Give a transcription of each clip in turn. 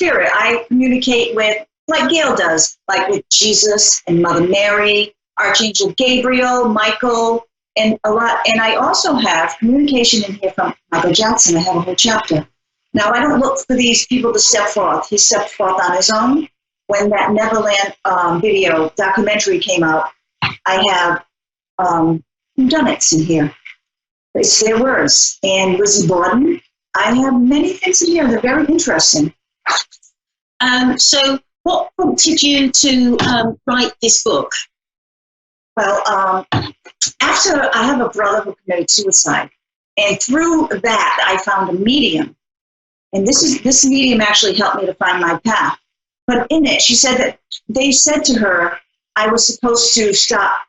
spirit. I communicate with, like Gail does, like with Jesus and Mother Mary, Archangel Gabriel, Michael, and a lot. And I also have communication in here from Michael Jackson. I have a whole chapter. Now, I don't look for these people to step forth. He stepped forth on his own. When that Neverland video documentary came out, I have whodunits in here. It's their words. And Lizzie Borden, I have many things in here. They're very interesting. So what prompted you to write this book? Well, after I have a brother who committed suicide, and through that I found a medium, and this medium actually helped me to find my path. But in it, she said that they said to her I was supposed to stop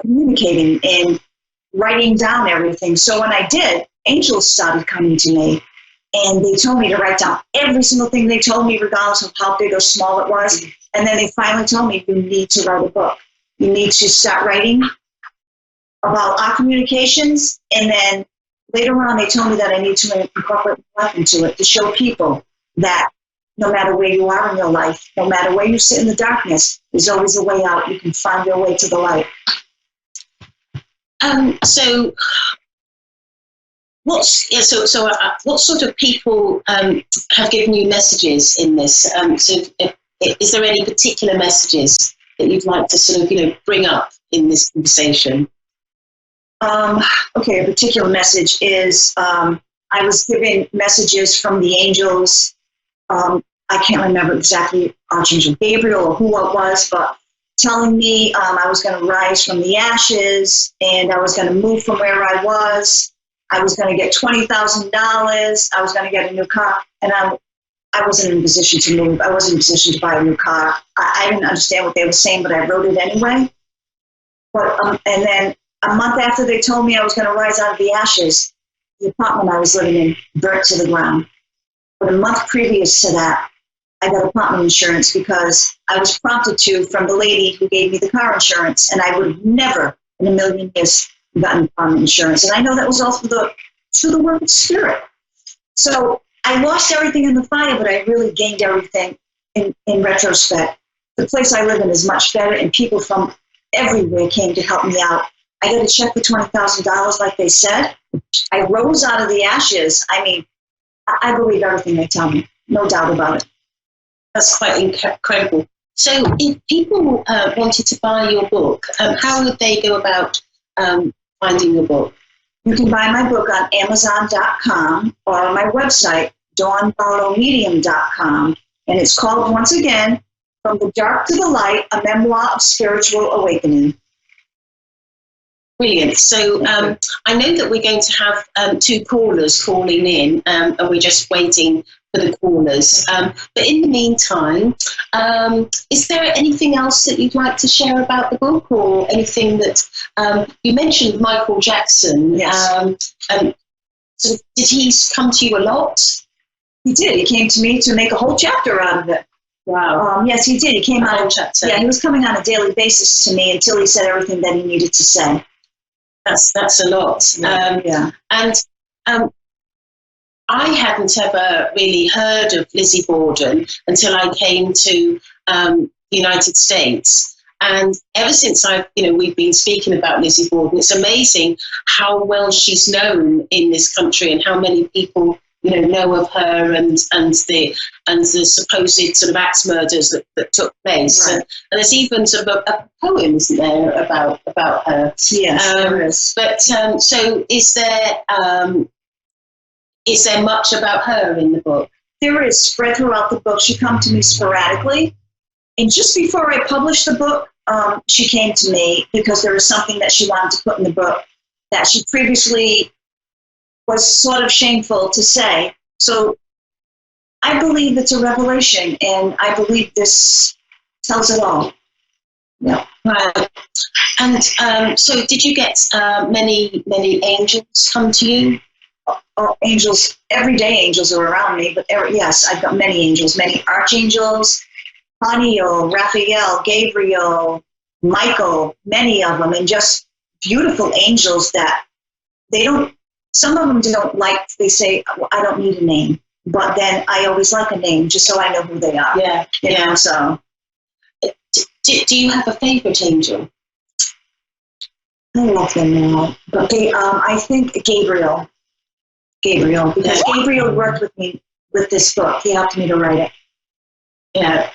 communicating and writing down everything. So when I did, angels started coming to me, and they told me to write down every single thing they told me, regardless of how big or small it was. And then they finally told me, you need to write a book. You need to start writing about our communications. And then later on, they told me that I need to incorporate my life into it to show people that no matter where you are in your life, no matter where you sit in the darkness, there's always a way out. You can find your way to the light. So what sort of people have given you messages in this? Is there any particular messages that you'd like to sort of, bring up in this conversation? Okay, a particular message is I was given messages from the angels. I can't remember exactly Archangel Gabriel or who it was, but telling me I was going to rise from the ashes, and I was going to move from where I was. I was going to get $20,000. I was going to get a new car, and I wasn't in a position to move. I wasn't in a position to buy a new car. I didn't understand what they were saying, but I wrote it anyway. But and then a month after they told me I was going to rise out of the ashes, the apartment I was living in burnt to the ground. But a month previous to that, I got apartment insurance because I was prompted to from the lady who gave me the car insurance, and I would have never in a million years gotten apartment insurance. And I know that was all through the work of spirit. So I lost everything in the fire, but I really gained everything in retrospect. The place I live in is much better, and people from everywhere came to help me out. I got a check for $20,000 like they said. I rose out of the ashes. I mean, I believe everything they tell me. No doubt about it. That's quite incredible. So if people wanted to buy your book, how would they go about finding your book? You can buy my book on Amazon.com or on my website, DawnBarlowMedium.com. And it's called, once again, From the Dark to the Light, A Memoir of Spiritual Awakening. Brilliant. So I know that we're going to have two callers calling in, and we're just waiting for the callers. But in the meantime, is there anything else that you'd like to share about the book, or anything that you mentioned Michael Jackson? Yes. So did he come to you a lot? He did. He came to me to make a whole chapter out of it. Wow. Yes, he did. He came out. Chapter. Yeah, he was coming on a daily basis to me until he said everything that he needed to say. That's a lot. Yeah. And I hadn't ever really heard of Lizzie Borden until I came to the United States. And ever since we've been speaking about Lizzie Borden, it's amazing how well she's known in this country and how many people know of her and the supposed sort of axe murders that took place. Right. And there's even sort of a poem, isn't there, about her? Yes, there is. But so is there much about her in the book? There is, spread throughout the book. She come to me sporadically. And just before I published the book, she came to me because there was something that she wanted to put in the book that she previously was sort of shameful to say. So I believe it's a revelation, and I believe this tells it all. Yeah. Right. And so did you get many angels come to you? Oh, angels, everyday angels are around me, but yes, I've got many angels, many archangels, Haniel, Raphael, Gabriel, Michael, many of them, and just beautiful angels that some of them don't like, they say, I don't need a name. but then I always like a name just so I know who they are. Yeah. You know, so. Do you have a favourite angel? I love them now. But I think Gabriel. Because Gabriel worked with me with this book. He helped me to write it. Yeah.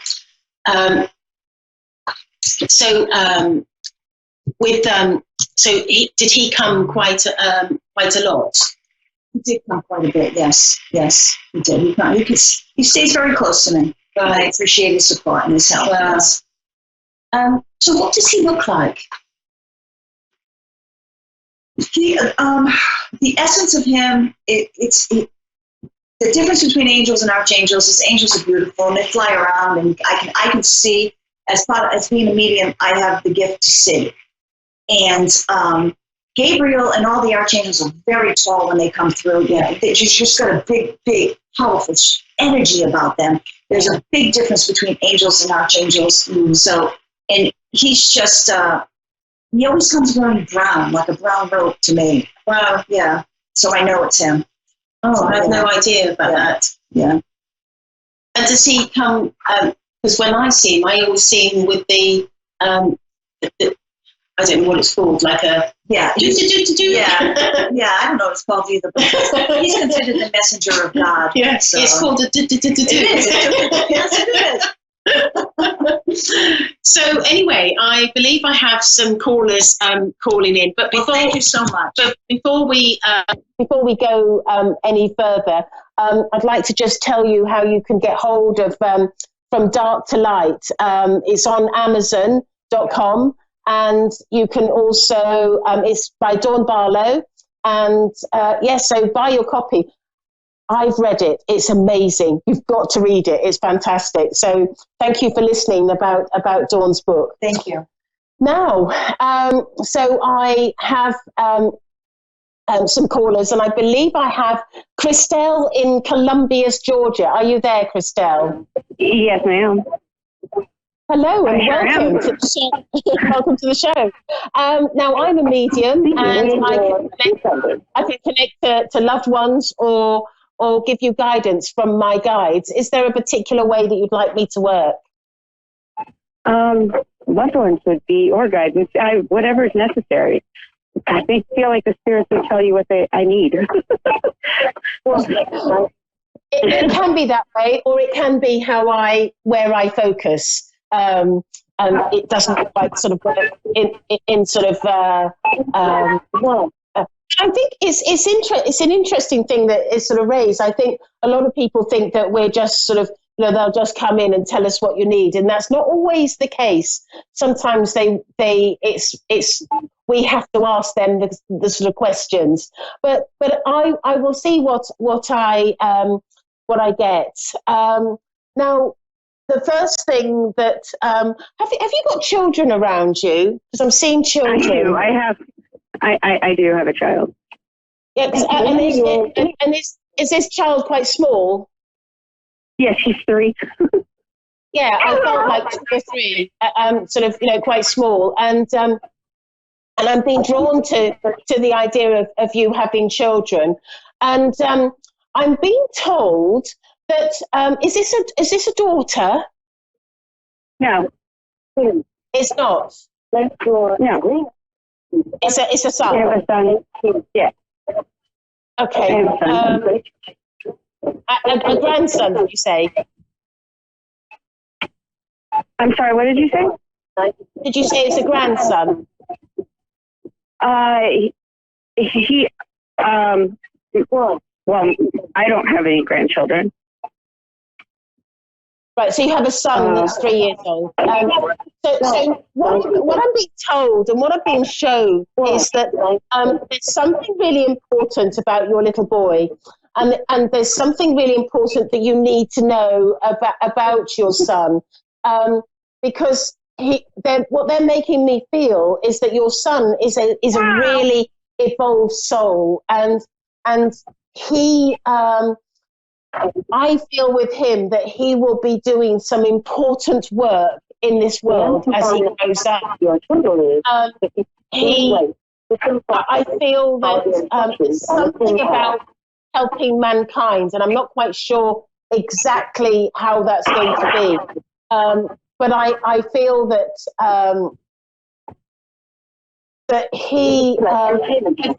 Did he come quite a lot? He did come quite a bit. Yes, he did. He stays very close to me. Right. I appreciate his support and his help. Yes. So what does he look like? The essence of him, the difference between angels and archangels is angels are beautiful and they fly around, and I can see as being a medium, I have the gift to see. And Gabriel and all the archangels are very tall when they come through. Yeah, they just got a big, powerful energy about them. There's a big difference between angels and archangels. So, and he's just. He always comes wearing brown, like a brown robe to me. Wow. Yeah. So I know it's him. Oh, I have no idea about that. Yeah. And does he come, because when I see him, I always see him with the I don't know what it's called, like a... Yeah. Yeah. I don't know what it's called either, but he's considered the messenger of God. Yes, so. It's called a... It is. Yes, it is. So anyway, I believe I have some callers calling in, but before, thank you so much. But before we go any further, I'd like to just tell you how you can get hold of From Dark to Light. It's on Amazon.com, and you can also it's by Dawn Barlow, and so buy your copy. I've read it. It's amazing. You've got to read it. It's fantastic. So thank you for listening about Dawn's book. Thank you. Now, so I have some callers, and I believe I have Christelle in Columbus, Georgia. Are you there, Christelle? Yes, ma'am. Hello and welcome to the show. Welcome to the show. Now, I'm a medium, and I can connect to loved ones or give you guidance from my guides. Is there a particular way that you'd like me to work? Loved ones would be, or guidance, whatever is necessary. I feel like the spirits will tell you what I need. It can be that way, or it can be where I focus. And it doesn't quite sort of work in sort of I think it's an interesting thing that is sort of raised. I think a lot of people think that we're just sort of, they'll just come in and tell us what you need, and that's not always the case. Sometimes we have to ask them the sort of questions. But I will see what I get. Now, the first thing that have you got children around you? Because I'm seeing children. I do. I do have a child. Yeah, and is this child quite small? Yes, she's 3. Yeah, I felt like 2 or 3, sort of, quite small, and I'm being drawn to the idea of you having children, and I'm being told that is this a daughter? No, it's not. No. It's a son. I have a son. Yeah. Okay. A grandson, did you say? I'm sorry. What did you say? Did you say it's a grandson? Well, I don't have any grandchildren. Right, so you have a son that's 3 years old. So what I'm being told and what I'm being shown is that there's something really important about your little boy, and there's something really important that you need to know about your son, because what they're making me feel is that your son is a really evolved soul, and he. I feel with him that he will be doing some important work in this world as he grows up. I feel that there's something about helping mankind, and I'm not quite sure exactly how that's going to be. But I feel that I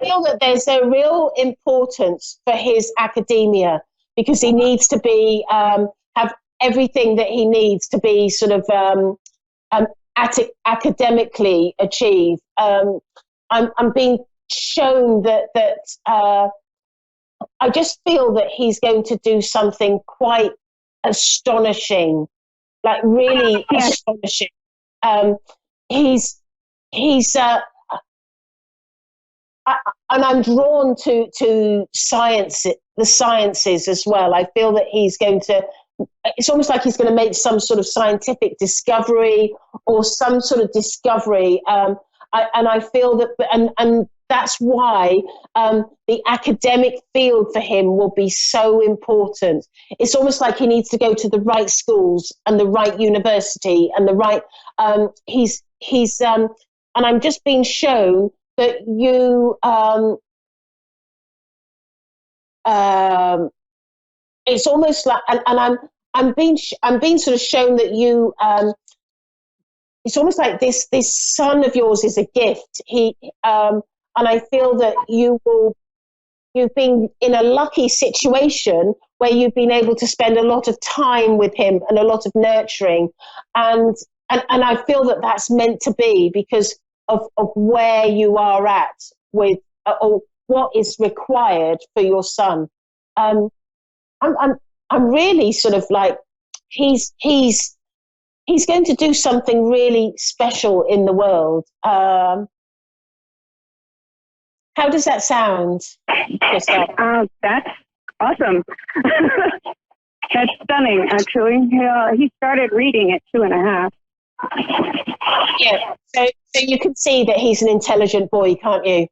feel that there's a real importance for his academia, because he needs to be have everything that he needs to be sort of academically achieved. I'm being shown that I just feel that he's going to do something quite astonishing, like really astonishing. He's and I'm drawn to science, the sciences as well. I feel that he's going to, it's almost like he's going to make some sort of scientific discovery or some sort of discovery. And I feel that, and that's why the academic field for him will be so important. It's almost like he needs to go to the right schools and the right university and the right, and I'm just being shown that you, it's almost like, and I'm being sort of shown that you, it's almost like this son of yours is a gift. And I feel that you've been in a lucky situation where you've been able to spend a lot of time with him and a lot of nurturing, and I feel that that's meant to be because of where you are at with or what is required for your son. I'm really sort of like he's going to do something really special in the world. How does that sound, Christelle? That's awesome. That's stunning, actually. He started reading at 2.5. Yeah, so you can see that he's an intelligent boy, can't you?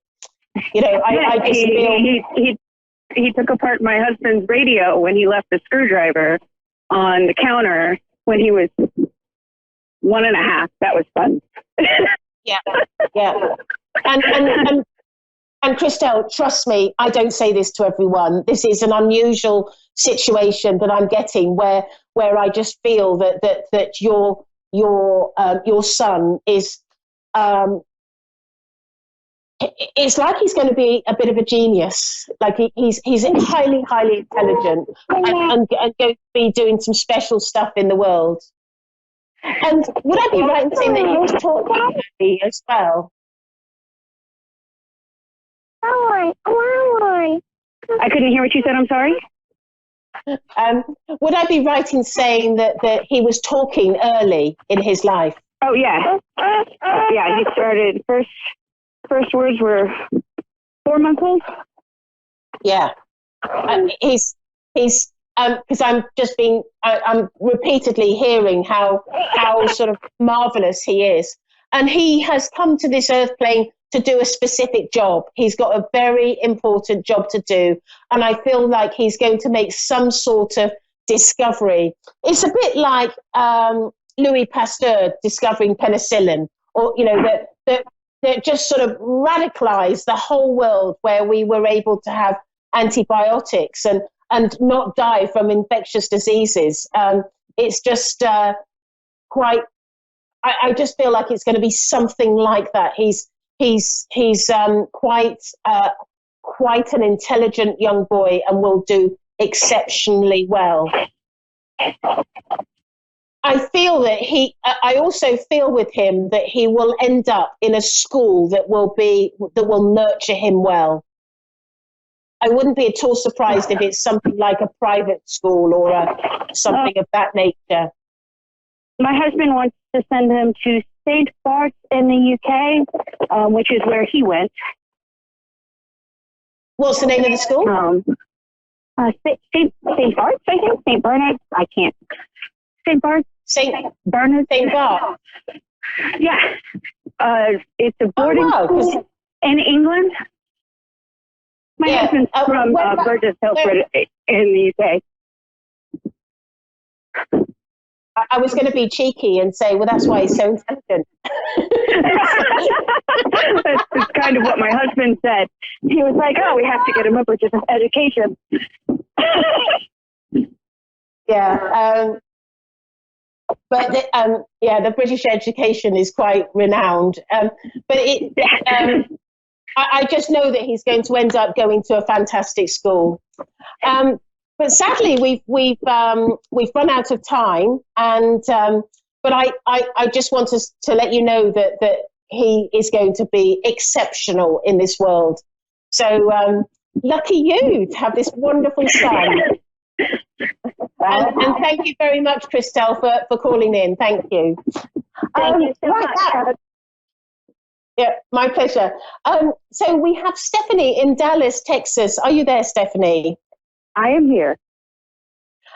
You know, I just feel he took apart my husband's radio when he left the screwdriver on the counter when he was 1.5. That was fun. Yeah. And Christelle, trust me, I don't say this to everyone. This is an unusual situation that I'm getting where I just feel that your son is it's like he's going to be a bit of a genius. Like he's highly intelligent and going to be doing some special stuff in the world. And would I be right in saying that he was talking early as well? I couldn't hear what you said. I'm sorry. Would I be right in saying that he was talking early in his life? Oh yeah, yeah. He started first words were 4 months old. Yeah, he's because I'm repeatedly hearing how sort of marvelous he is, and he has come to this earth plane to do a specific job. He's got a very important job to do, and I feel like he's going to make some sort of discovery. It's a bit like Louis Pasteur discovering penicillin, or that just sort of radicalized the whole world, where we were able to have antibiotics and not die from infectious diseases. It's just quite. I just feel like it's going to be something like that. He's quite an intelligent young boy and will do exceptionally well. I also feel with him that he will end up in a school that will nurture him well. I wouldn't be at all surprised if it's something like a private school or something of that nature. My husband wants to send him to St. Bart's in the UK, which is where he went. What's the name of the school? St. Bart's, I think. St. Bernard. I can't. St. Bart's. St. Bernard. St. Bart. Yeah. It's a boarding school in England. My husband's from Burgess Hilford in the UK. I was going to be cheeky and say, well, that's why he's so intelligent. It's kind kind of what my husband said. He was like, "Oh, we have to get him a British education." Yeah. But the British education is quite renowned. I just know that he's going to end up going to a fantastic school. But sadly, we've run out of time, and but I just want to let you know that he is going to be exceptional in this world. So lucky you to have this wonderful son. And thank you very much, Christelle, for calling in. Thank you. Thank you so much. Yeah, my pleasure. So we have Stephanie in Dallas, Texas. Are you there, Stephanie? I am here.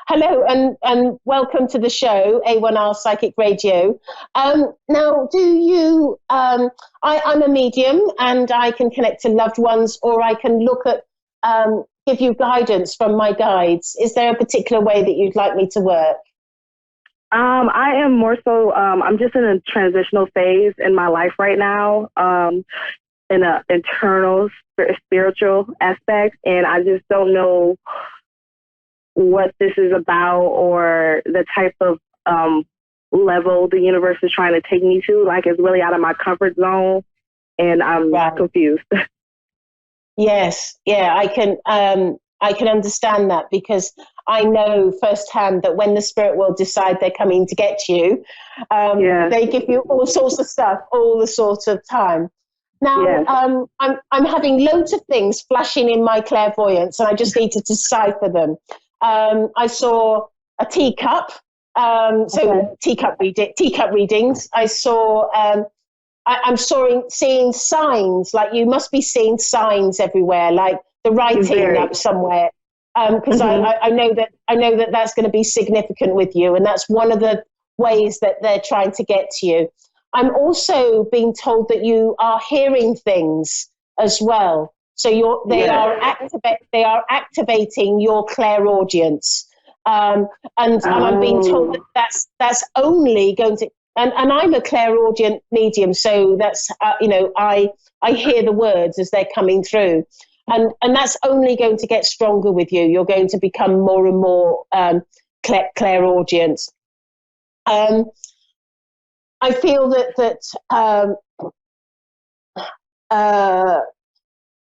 Hello, and welcome to the show, A1R Psychic Radio. Now, do you, I'm a medium, and I can connect to loved ones, or I can look at, give you guidance from my guides. Is there a particular way that you'd like me to work? I am more so, I'm just in a transitional phase in my life right now, in an internal spiritual aspect, and I just don't know what this is about or the type of level the universe is trying to take me to. Like, it's really out of my comfort zone, and I'm confused. Yes, yeah, I can understand that, because I know firsthand that when the spirit world decide they're coming to get you, they give you all sorts of stuff all the sort of time. Now, I'm having loads of things flashing in my clairvoyance, and I just need to decipher them. I saw a teacup, teacup readings. I saw. I'm seeing signs, like you must be seeing signs everywhere, like the writing up somewhere. Because I know that that's going to be significant with you, and that's one of the ways that they're trying to get to you. I'm also being told that you are hearing things as well. So they are activating your clairaudience, and I'm being told that that's only going to. And I'm a clairaudient medium, so that's I hear the words as they're coming through, and that's only going to get stronger with you. You're going to become more and more clairaudient. I feel that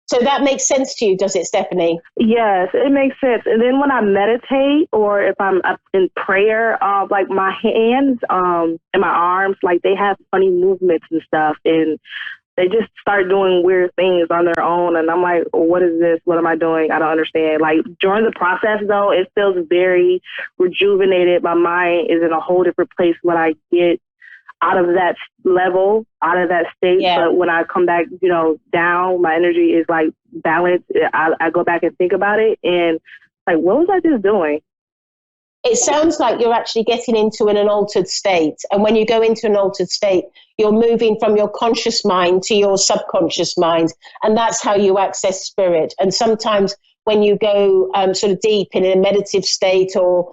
so that makes sense to you, does it, Stephanie? Yes, it makes sense. And then when I meditate, or if I'm up in prayer, like my hands and my arms, like they have funny movements and stuff, and they just start doing weird things on their own. And I'm like, what is this? What am I doing? I don't understand. Like, during the process, though, it feels very rejuvenated. My mind is in a whole different place when I get out of that level, out of that state. Yeah. But when I come back, down, my energy is like balanced. I go back and think about it, and like, what was I just doing? It sounds like you're actually getting into an altered state. And when you go into an altered state, you're moving from your conscious mind to your subconscious mind. And that's how you access spirit. And sometimes when you go sort of deep in a meditative state or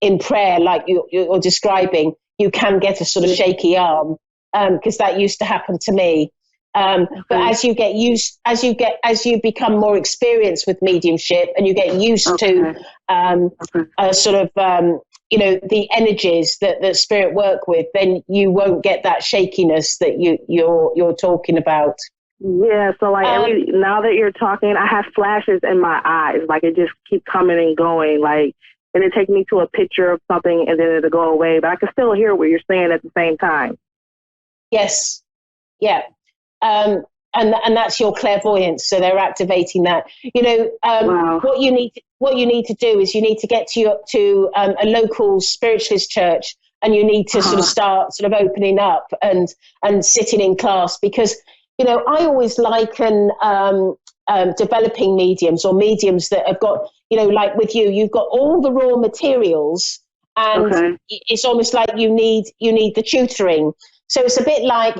in prayer, like you're describing, you can get a sort of shaky arm, because that used to happen to me. But as you become more experienced with mediumship, and you get used to sort of the energies that spirit work with, then you won't get that shakiness that you're talking about. Yeah, so like now that you're talking, I have flashes in my eyes, like it just keep coming and going, like. And it take me to a picture of something, and then it'll go away. But I can still hear what you're saying at the same time. Yes. Yeah. And that's your clairvoyance. So they're activating that. Wow. What you need to do is you need to get to a local spiritualist church, and you need to sort of start sort of opening up and sitting in class, because I always liken developing mediums, or mediums that have got, like with you've got all the raw materials, and it's almost like you need the tutoring. So it's a bit like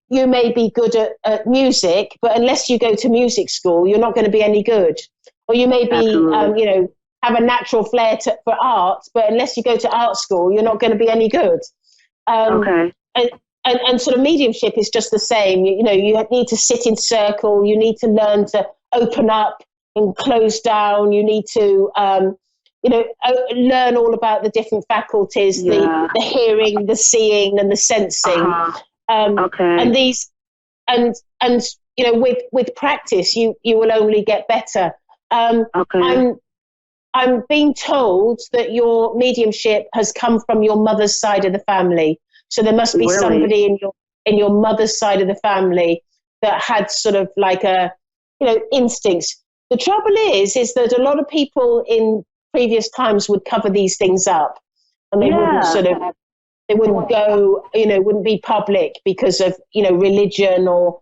you may be good at music, but unless you go to music school, you're not going to be any good. Or you may be, have a natural flair for art, but unless you go to art school, you're not going to be any good. and sort of mediumship is just the same. You know, you need to sit in circle. You need to learn to open up and close down. You need to, learn all about the different faculties, the hearing, the seeing, and the sensing. Okay. And these, and with practice, you will only get better. Okay. I'm being told that your mediumship has come from your mother's side of the family. So there must be somebody in your mother's side of the family that had sort of like instincts. The trouble is that a lot of people in previous times would cover these things up, and they wouldn't go, wouldn't be public because of, religion or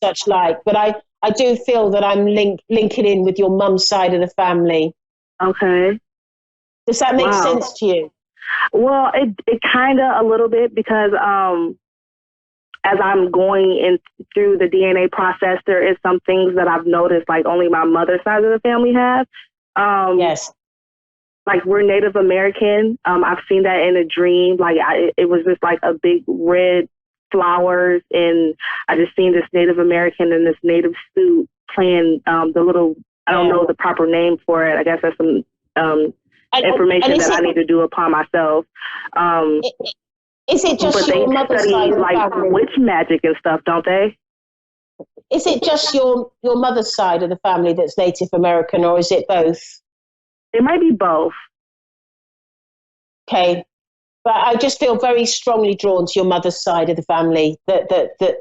such like. But I do feel that I'm linking in with your mum's side of the family. Okay. Does that make sense to you? Well, it kind of a little bit, because as I'm going in through the DNA process, there is some things that I've noticed, like only my mother's side of the family have. Yes. Like we're Native American. I've seen that in a dream. Like it was just like a big red flowers, and I just seen this Native American in this native suit playing the little, I don't know the proper name for it. I guess that's some information that I need to do upon myself. Is it just your mother's side of the family? Witch magic and stuff, don't they? Is it just your mother's side of the family that's Native American, or is it both? It might be both. Okay. But I just feel very strongly drawn to your mother's side of the family that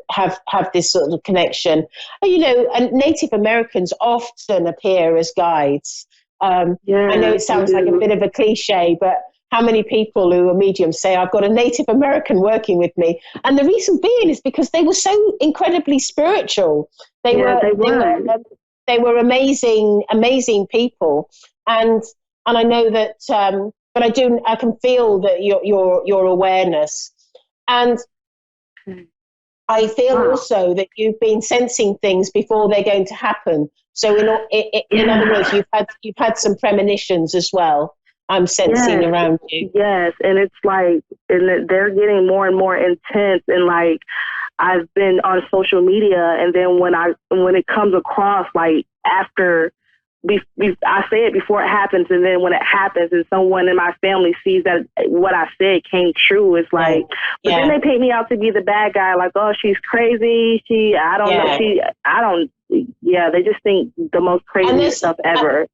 have this sort of connection. And Native Americans often appear as guides. I know it sounds like a bit of a cliche, but how many people who are mediums say, I've got a Native American working with me? And the reason being is because they were so incredibly spiritual. They were amazing, amazing people. And I know that, but I can feel that your awareness. And I feel also that you've been sensing things before they're going to happen. So in other words, you've had some premonitions as well. I'm sensing around you. Yes, and it's like, and they're getting more and more intense. And like, I've been on social media, and then when it comes across, like after, I say it before it happens, and then when it happens, and someone in my family sees that what I said came true, it's like, but then they paint me out to be the bad guy, like, oh, she's crazy. They just think the most crazy stuff ever.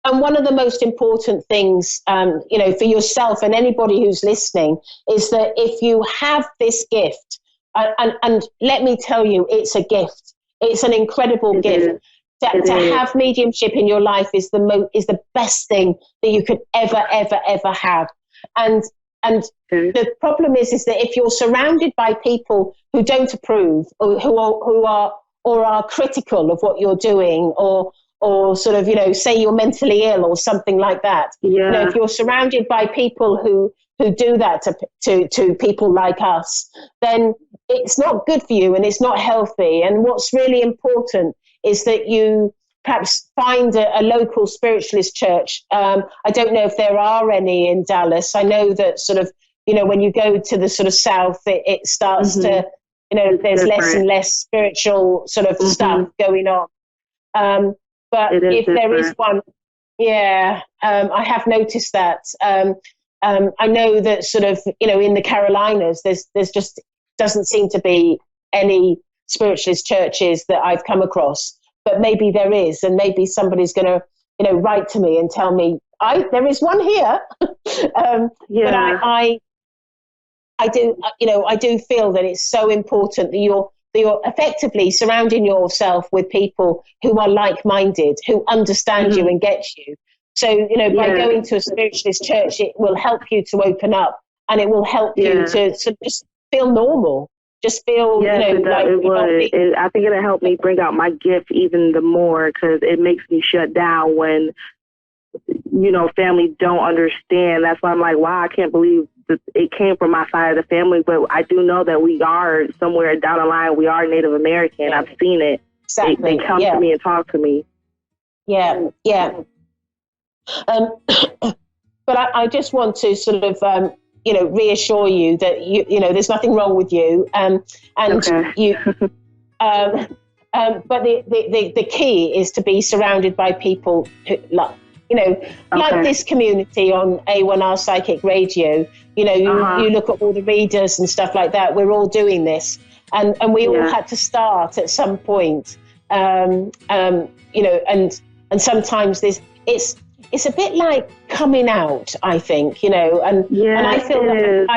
And one of the most important things, for yourself and anybody who's listening, is that if you have this gift, and let me tell you, it's a gift. It's an incredible gift. To have mediumship in your life is the best thing that you could ever have. And the problem is that if you're surrounded by people who don't approve, or who are critical of what you're doing, or sort of, say you're mentally ill or something like that. Yeah. If you're surrounded by people who do that to people like us, then it's not good for you and it's not healthy. And what's really important is that you perhaps find a local spiritualist church. I don't know if there are any in Dallas. I know that sort of, when you go to the sort of south, it starts to, there's less and less spiritual sort of stuff going on. But if there is one, I have noticed that. I know that sort of, in the Carolinas, there's just doesn't seem to be any spiritualist churches that I've come across. But maybe there is, and maybe somebody's going to, write to me and tell me there is one here. But I do feel that it's so important that you're effectively surrounding yourself with people who are like-minded, who understand you and get you. So, by going to a spiritualist church, it will help you to open up, and it will help you to just feel normal. Just feel, like it would. I think it'll help me bring out my gift even the more, because it makes me shut down when, family don't understand. That's why I'm like, wow, I can't believe that it came from my side of the family. But I do know that we are somewhere down the line. We are Native American. I've seen it. Exactly. They come to me and talk to me. Yeah. But I just want to sort of reassure you that there's nothing wrong with you, and Okay. you. But the key is to be surrounded by people who, like this community on A1R Psychic Radio. You look at all the readers and stuff like that. We're all doing this, and we all had to start at some point. And sometimes it's a bit like coming out, I think, and I feel that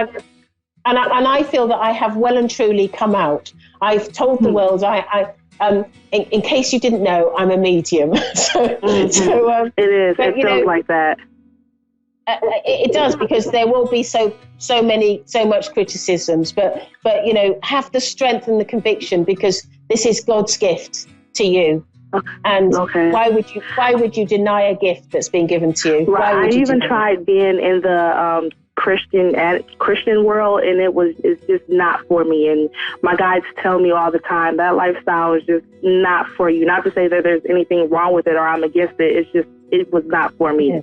I feel that I have well and truly come out. I've told the world in case you didn't know, I'm a medium. So it is. It feels like that. It does, because there will be so much criticisms, but have the strength and the conviction, because this is God's gift to you. And why would you deny a gift that's been given to you? Right. I even tried being in the Christian world, and it's just not for me. And my guides tell me all the time that lifestyle is just not for you. Not to say that there's anything wrong with it or I'm against it. It was not for me.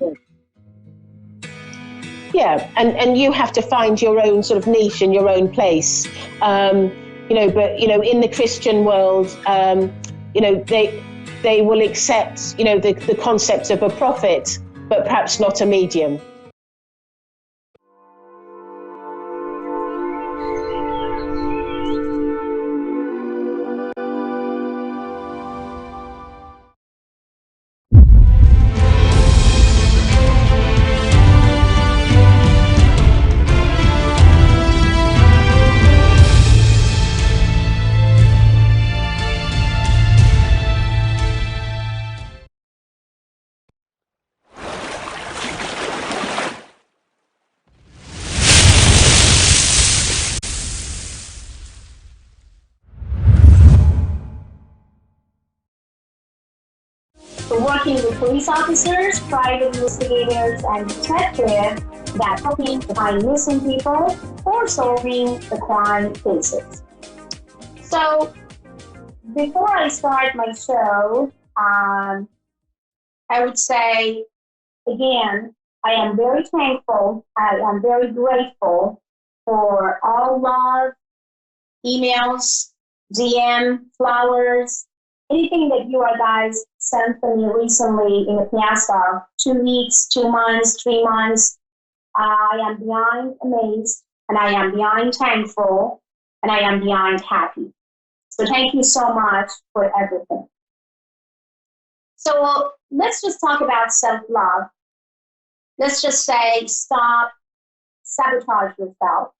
Yeah, and you have to find your own sort of niche and your own place. But in the Christian world, they will accept, the concept of a prophet, but perhaps not a medium. Working with police officers, private investigators, and detectives that helping to find missing people or solving the crime cases. So, before I start my show, I would say, again, I am very thankful, I am very grateful for all love, emails, DM, flowers, anything that you guys sent to me recently in the past 2 weeks, 2 months, 3 months. I am beyond amazed, and I am beyond thankful, and I am beyond happy. So thank you so much for everything. So let's just talk about self-love. Let's just say stop sabotage yourself.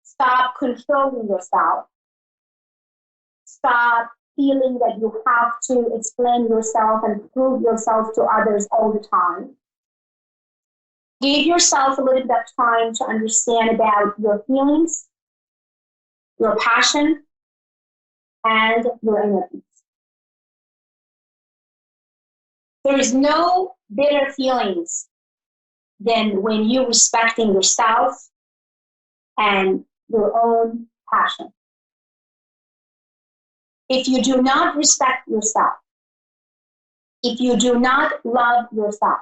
Stop controlling yourself. Stop feeling that you have to explain yourself and prove yourself to others all the time. Give yourself a little bit of time to understand about your feelings, your passion, and your inner peace. There is no bitter feelings than when you're respecting yourself and your own passion. If you do not respect yourself, if you do not love yourself,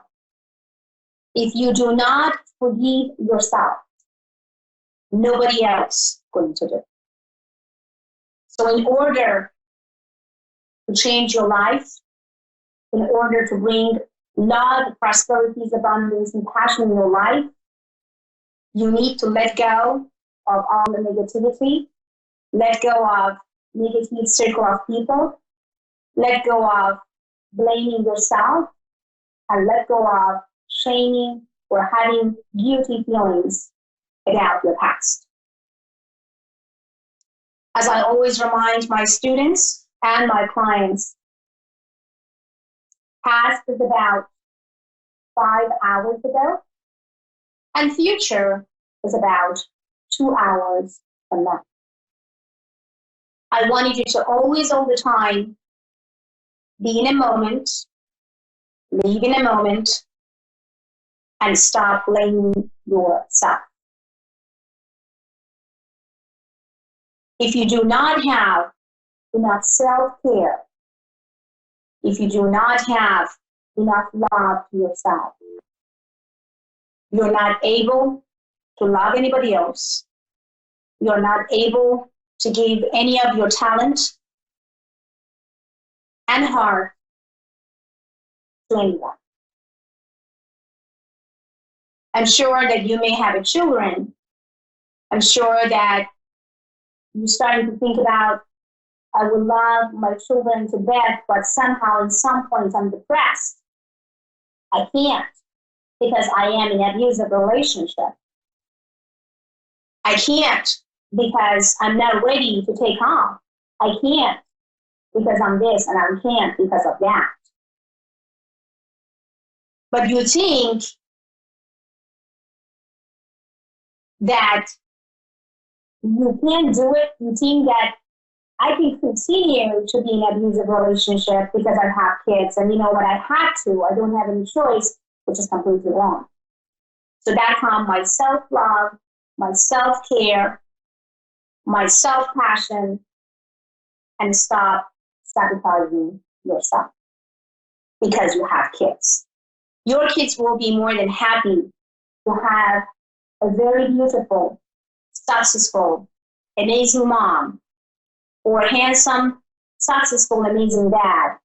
if you do not forgive yourself, nobody else is going to do it. So in order to change your life, in order to bring love, prosperity, abundance, and passion in your life, you need to let go of all the negativity, let go of negative circle of people, let go of blaming yourself, and let go of shaming or having guilty feelings about your past. As I always remind my students and my clients, past is about 5 hours ago, and future is about 2 hours from now. I wanted you to always, all the time, be in a moment, live in a moment, and stop blaming yourself. If you do not have enough self-care, if you do not have enough love to yourself, you're not able to love anybody else. You're not able to give any of your talent and heart to anyone. I'm sure that you may have children. I'm sure that you're starting to think about, I would love my children to death, but somehow in some points I'm depressed. I can't because I am in an abusive relationship. I can't because I'm not ready to take on. I can't because I'm this, and I can't because of that. But you think that you can't do it. You think that I can continue to be in an abusive relationship because I have kids, and you know what, I had to. I don't have any choice, which is completely wrong. So that comes my self-love, my self-care, my self-passion, and stop sabotaging yourself because you have kids. Your kids will be more than happy to have a very beautiful, successful, amazing mom or a handsome, successful, amazing dad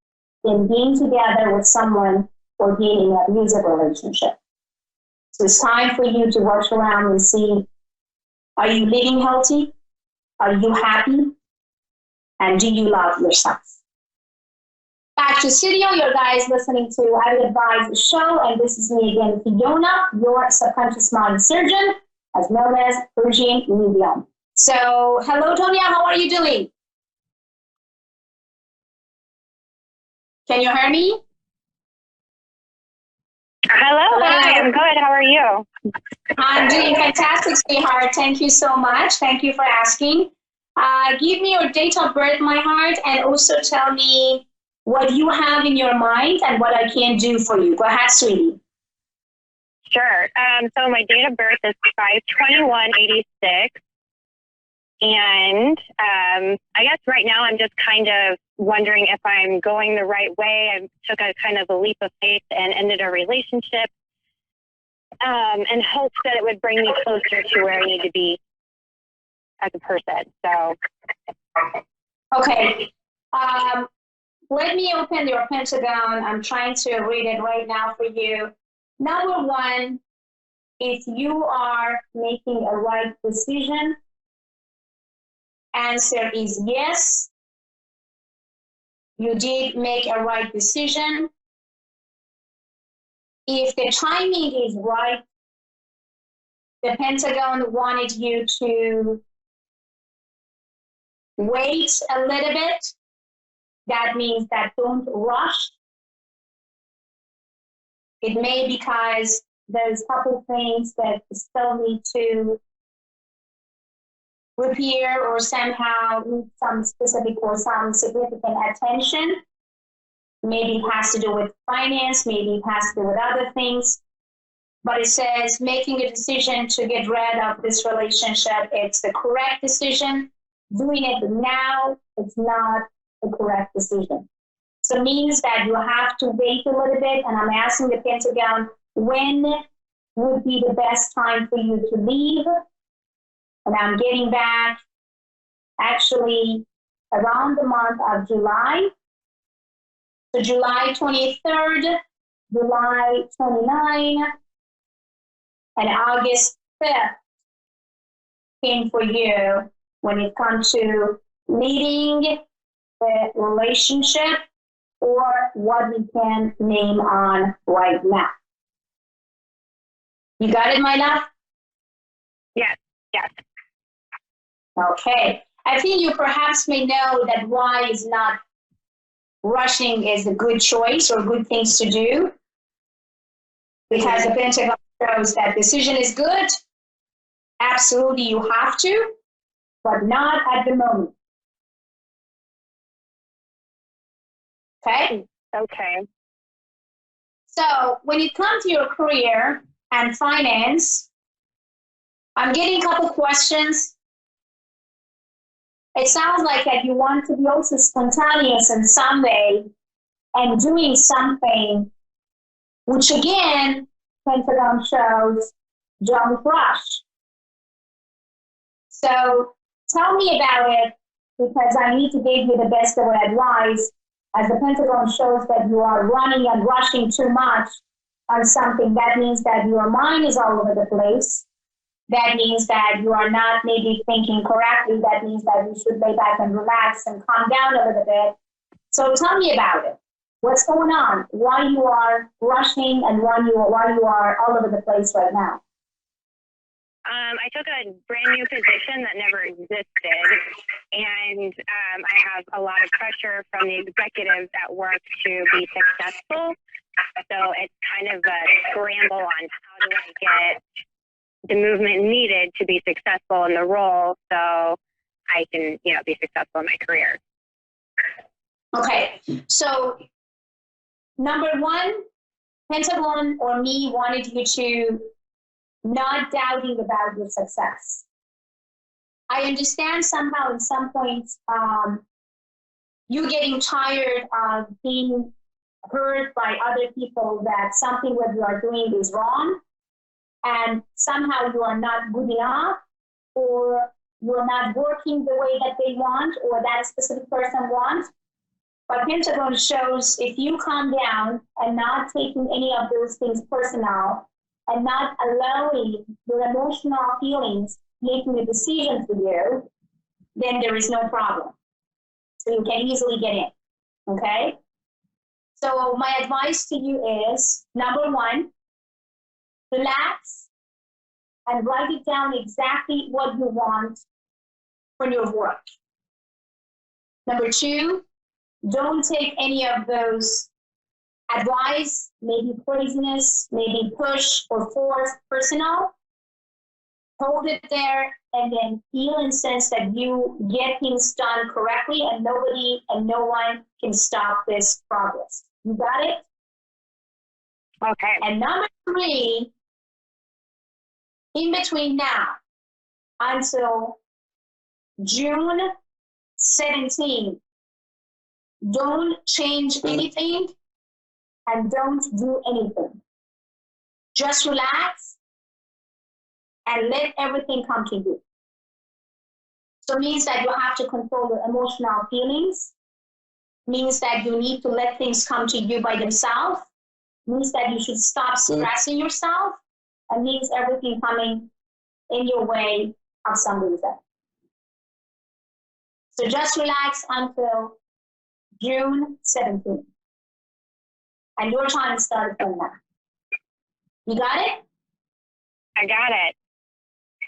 than being together with someone or being in an abusive relationship. So it's time for you to watch around and see, are you living healthy? Are you happy? And do you love yourself? Back to studio, your guys listening to I Would Advise the show, and this is me again, Fiona, your subconscious mind surgeon, as known as Persian medium. So, hello, Tonya, how are you doing? Can you hear me? Hello, hi, I'm good. How are you? I'm doing fantastic, sweetheart. Thank you so much. Thank you for asking. Give me your date of birth, my heart, and also tell me what you have in your mind and what I can do for you. Go ahead, sweetie. Sure. So my date of birth is 5/21/86. And I guess right now I'm just kind of wondering if I'm going the right way. I took a kind of a leap of faith and ended a relationship in hopes that it would bring me closer to where I need to be as a person. So. Okay. Let me open your pentagon. I'm trying to read it right now for you. Number one, if you are making a right decision, answer is yes. You did make a right decision. If the timing is right, the Pentagon wanted you to wait a little bit. That means that don't rush. It may because there's a couple things that still need to repair or somehow need some specific or some significant attention. Maybe it has to do with finance, maybe it has to do with other things. But it says making a decision to get rid of this relationship, it's the correct decision. Doing it now, it's not the correct decision. So it means that you have to wait a little bit, and I'm asking the Pentagon, when would be the best time for you to leave? And I'm getting back actually around the month of July. So July 23rd, July 29th, and August 5th came for you when it comes to leading the relationship or what we can name on right now. You got it, my love? Yes, yes. Okay. I think you perhaps may know that why is not rushing is a good choice or good things to do, because the Pentagon shows that decision is good. Absolutely, you have to, but not at the moment. Okay? Okay. So when it comes to your career and finance, I'm getting a couple questions. It sounds like that you want to be also spontaneous in some way and doing something, which again, Pentagon shows don't rush. So tell me about it, because I need to give you the best of advice, as the Pentagon shows that you are running and rushing too much on something. That means that your mind is all over the place. That means that you are not maybe thinking correctly. That means that you should lay back and relax and calm down a little bit. So tell me about it. What's going on? Why you are rushing and why you are all over the place right now? I took a brand new position that never existed, and I have a lot of pressure from the executives at work to be successful. So it's kind of a scramble on how do I get the movement needed to be successful in the role, so I can, be successful in my career. Okay, so number one, Pentagon or me wanted you to not doubting about your success. I understand somehow in some points you getting tired of being heard by other people that something what you are doing is wrong, and somehow you are not good enough, or you're not working the way that they want or that specific person wants. But Pentagon shows if you calm down and not taking any of those things personal and not allowing your emotional feelings making a decision for you, then there is no problem. So you can easily get in, okay? So my advice to you is, number one, relax and write it down exactly what you want for your work. Number two, don't take any of those advice, maybe poisonous, maybe push or force personal. Hold it there and then feel and sense that you get things done correctly, and nobody and no one can stop this progress. You got it? Okay. And number three, in between now until June 17th, don't change anything and don't do anything. Just relax and let everything come to you. So it means that you have to control your emotional feelings, means that you need to let things come to you by themselves, means that you should stop stressing yourself, and means everything coming in your way of some reason. So just relax until June 17th. And your time started from now. You got it? I got it.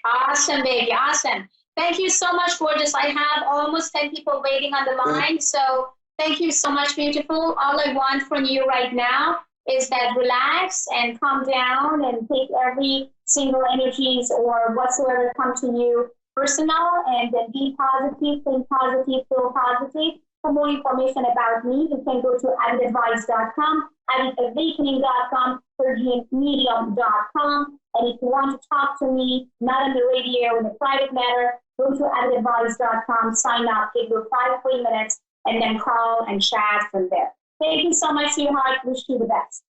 Awesome, baby. Awesome. Thank you so much, gorgeous. I have almost 10 people waiting on the line. So thank you so much, beautiful. All I want from you right now is that relax and calm down and take every single energies or whatsoever come to you personal, and then be positive, think positive, feel positive. For more information about me, you can go to avidadvice.com, avidawakening.com, virginmedium.com. And if you want to talk to me, not on the radio, in a private matter, go to avidadvice.com, sign up, give your 5 free minutes, and then call and chat from there. Thank you so much, sweetheart. Wish you the best.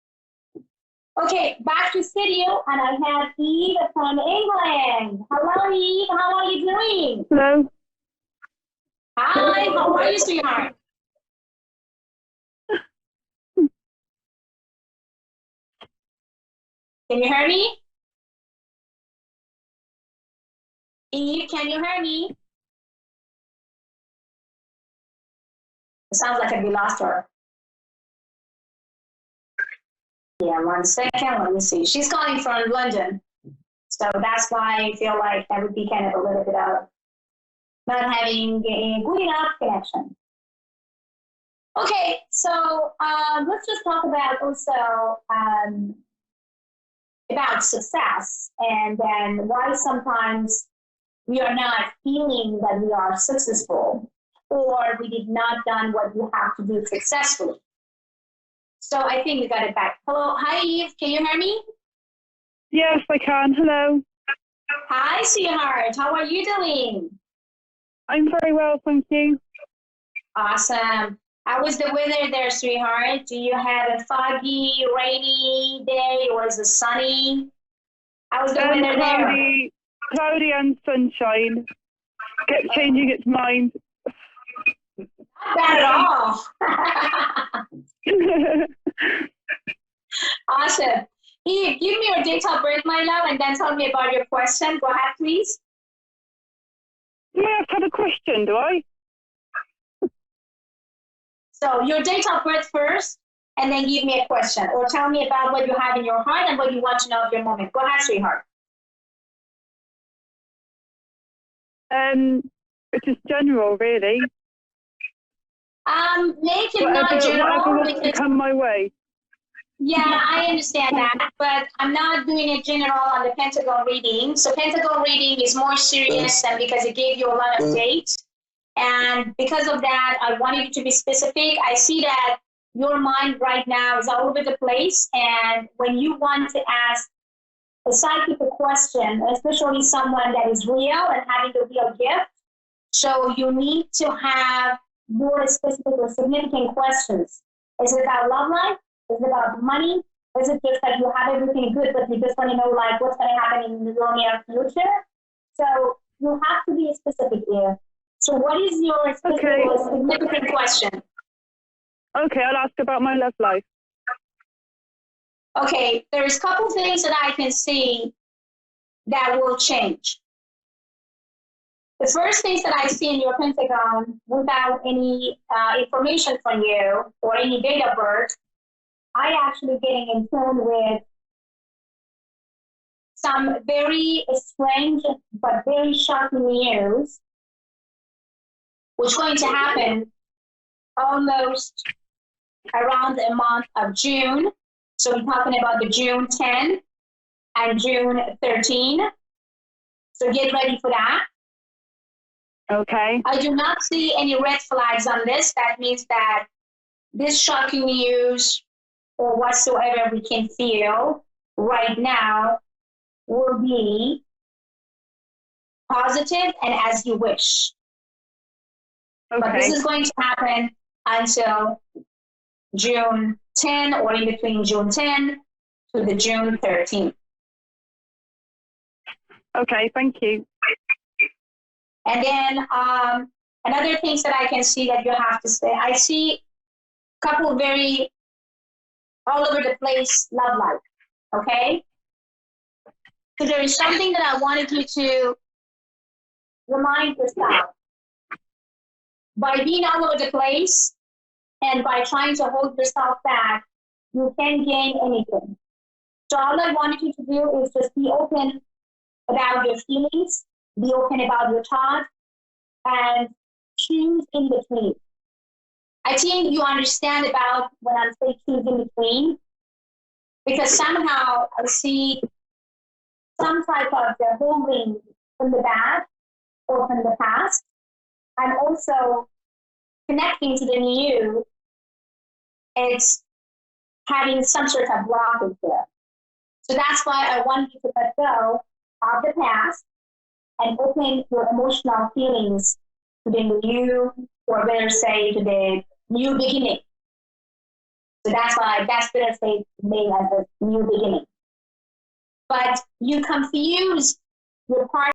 Okay, back to studio, and I have Eve from England. Hello, Eve. How are you doing? Hello. Hi, how are you, sweetheart? Can you hear me? Eve, can you hear me? It sounds like we lost her. Yeah, 1 second. Let me see. She's calling from London. So that's why I feel like that would be kind of a little bit of not having a good enough connection. Okay, so let's just talk about also about success, and then why sometimes we are not feeling that we are successful, or we did not done what we have to do successfully. So I think we got it back. Hello, hi Eve, can you hear me? Yes, I can. Hello. Hi, sweetheart. How are you doing? I'm very well, thank you. Awesome. How was the weather there, sweetheart? Do you have a foggy, rainy day, or is it sunny? How was the weather there? Cloudy and sunshine. kept changing its mind. Not bad at all. Awesome. Eve, give me your date of birth, my love, and then tell me about your question. Go ahead, please. Do I have to have a question, do I? So your date of birth first, and then give me a question, or tell me about what you have in your heart and what you want to know of your moment. Go ahead, sweetheart. It's just general, really. Make it Whatever non-general wants to because come my way. yeah, I understand that, but I'm not doing it general on the Pentagon reading. So Pentagon reading is more serious than because it gave you a lot of dates. And because of that, I wanted you to be specific. I see that your mind right now is all over the place. And when you want to ask a psychic a question, especially someone that is real and having the real gift, so you need to have more specific or significant questions. Is it about love life? Is it about money? Is it just that you have everything good, but you just want to know like what's going to happen in the near future? So you have to be specific here. So what is your specific or significant question? Okay, I'll ask about my love life. Okay, there's a couple things that I can see that will change. The first things that I see in your Pentagon without any information from you or any date of birth, I actually getting in tune with some very strange but very shocking news, which is going to happen almost around the month of June. So we're talking about the June 10 and June 13. So get ready for that. Okay. I do not see any red flags on this. That means that this shocking news or whatsoever we can feel right now will be positive and as you wish. Okay. But this is going to happen until June 10 or in between June 10 to the June 13th. Okay, thank you. And then another things that I can see that you have to say, I see a couple very all over the place love life, okay? So there is something that I wanted you to remind yourself. By being all over the place and by trying to hold yourself back, you can't gain anything. So all I wanted you to do is just be open about your feelings, be open about your thoughts, and choose in between. I think you understand about when I'm saying choose in between, because somehow I see some type of the holding from the back or from the past. I'm also connecting to the new. It's having some sort of blockage there. So that's why I want you to let go of the past and open your emotional feelings to the new, or better say, to the new beginning. So that's why that's better say made as a new beginning. But you confuse your part